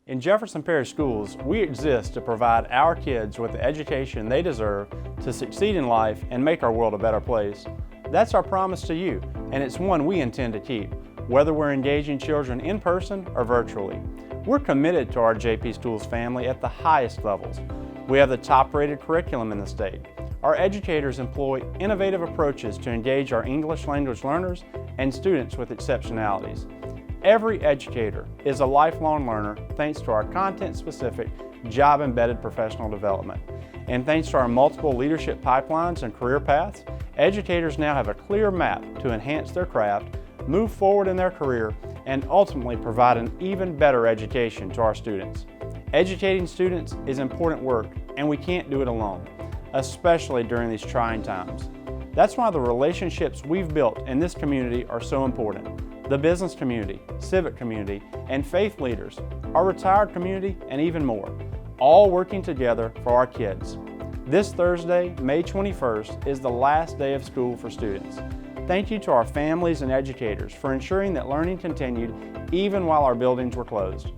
In Jefferson Parish Schools, we exist to provide our kids with the education they deserve to succeed in life and make our world a better place. That's our promise to you, and it's one we intend to keep, whether we're engaging children in person or virtually. We're committed to our JP Schools family at the highest levels. We have the top-rated curriculum in the state. Our educators employ innovative approaches to engage our English language learners and students with exceptionalities. Every educator is a lifelong learner thanks to our content-specific, job-embedded professional development. And thanks to our multiple leadership pipelines and career paths, educators now have a clear map to enhance their craft, move forward in their career, and ultimately provide an even better education to our students. Educating students is important work, and we can't do it alone, especially during these trying times. That's why the relationships we've built in this community are so important. The business community, civic community, and faith leaders, our retired community, and even more, all working together for our kids. This Thursday, May 21st, is the last day of school for students. Thank you to our families and educators for ensuring that learning continued even while our buildings were closed.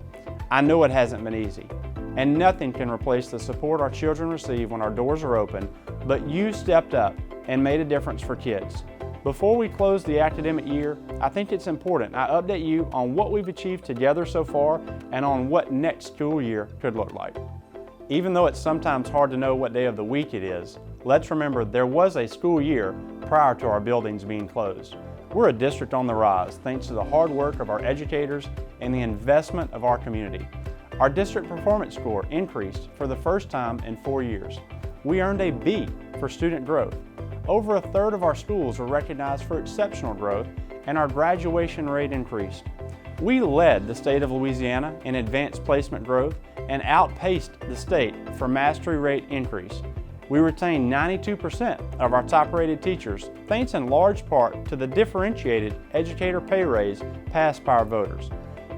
I know it hasn't been easy, and nothing can replace the support our children receive when our doors are open, but you stepped up and made a difference for kids. Before we close the academic year, I think it's important I update you on what we've achieved together so far and on what next school year could look like. Even though it's sometimes hard to know what day of the week it is, let's remember there was a school year prior to our buildings being closed. We're a district on the rise thanks to the hard work of our educators and the investment of our community. Our district performance score increased for the first time in 4 years. We earned a B for student growth. Over a third of our schools were recognized for exceptional growth, and our graduation rate increased. We led the state of Louisiana in advanced placement growth and outpaced the state for mastery rate increase. We retained 92% of our top-rated teachers, thanks in large part to the differentiated educator pay raise passed by our voters.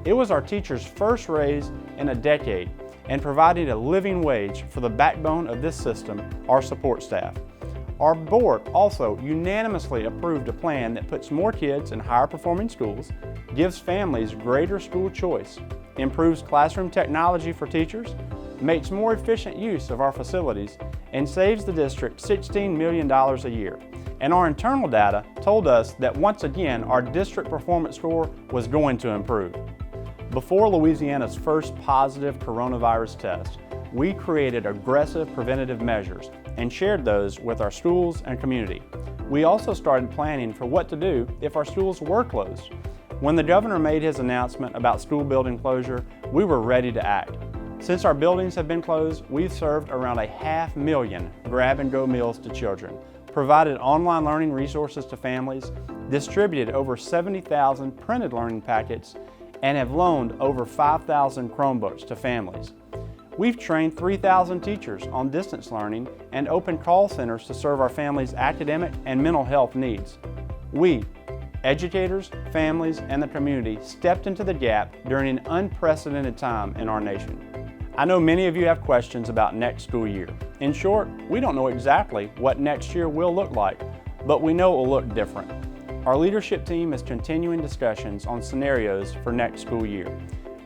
It was our teachers' first raise in a decade and provided a living wage for the backbone of this system, our support staff. Our board also unanimously approved a plan that puts more kids in higher performing schools, gives families greater school choice, improves classroom technology for teachers, makes more efficient use of our facilities, and saves the district $16 million a year. And our internal data told us that once again our district performance score was going to improve. Before Louisiana's first positive coronavirus test, we created aggressive preventative measures and shared those with our schools and community. We also started planning for what to do if our schools were closed. When the governor made his announcement about school building closure, we were ready to act. Since our buildings have been closed, we've served around 500,000 grab-and-go meals to children, provided online learning resources to families, distributed over 70,000 printed learning packets, and have loaned over 5,000 Chromebooks to families. We've trained 3,000 teachers on distance learning and opened call centers to serve our families' academic and mental health needs. We, educators, families, and the community, stepped into the gap during an unprecedented time in our nation. I know many of you have questions about next school year. In short, we don't know exactly what next year will look like, but we know it will look different. Our leadership team is continuing discussions on scenarios for next school year.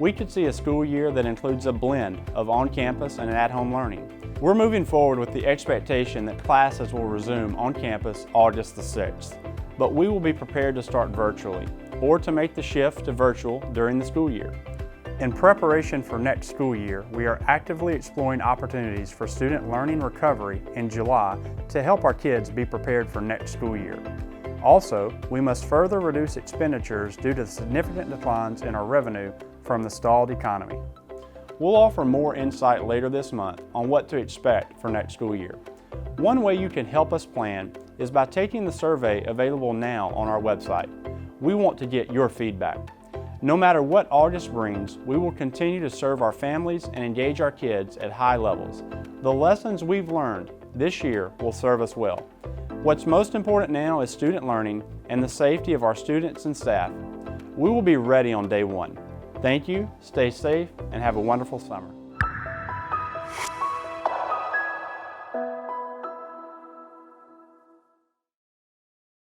We could see a school year that includes a blend of on-campus and at-home learning. We're moving forward with the expectation that classes will resume on campus August the 6th, but we will be prepared to start virtually or to make the shift to virtual during the school year. In preparation for next school year, we are actively exploring opportunities for student learning recovery in July to help our kids be prepared for next school year. Also, we must further reduce expenditures due to significant declines in our revenue from the stalled economy. We'll offer more insight later this month on what to expect for next school year. One way you can help us plan is by taking the survey available now on our website. We want to get your feedback. No matter what August brings, we will continue to serve our families and engage our kids at high levels. The lessons we've learned this year will serve us well. What's most important now is student learning and the safety of our students and staff. We will be ready on day one. Thank you, stay safe, and have a wonderful summer.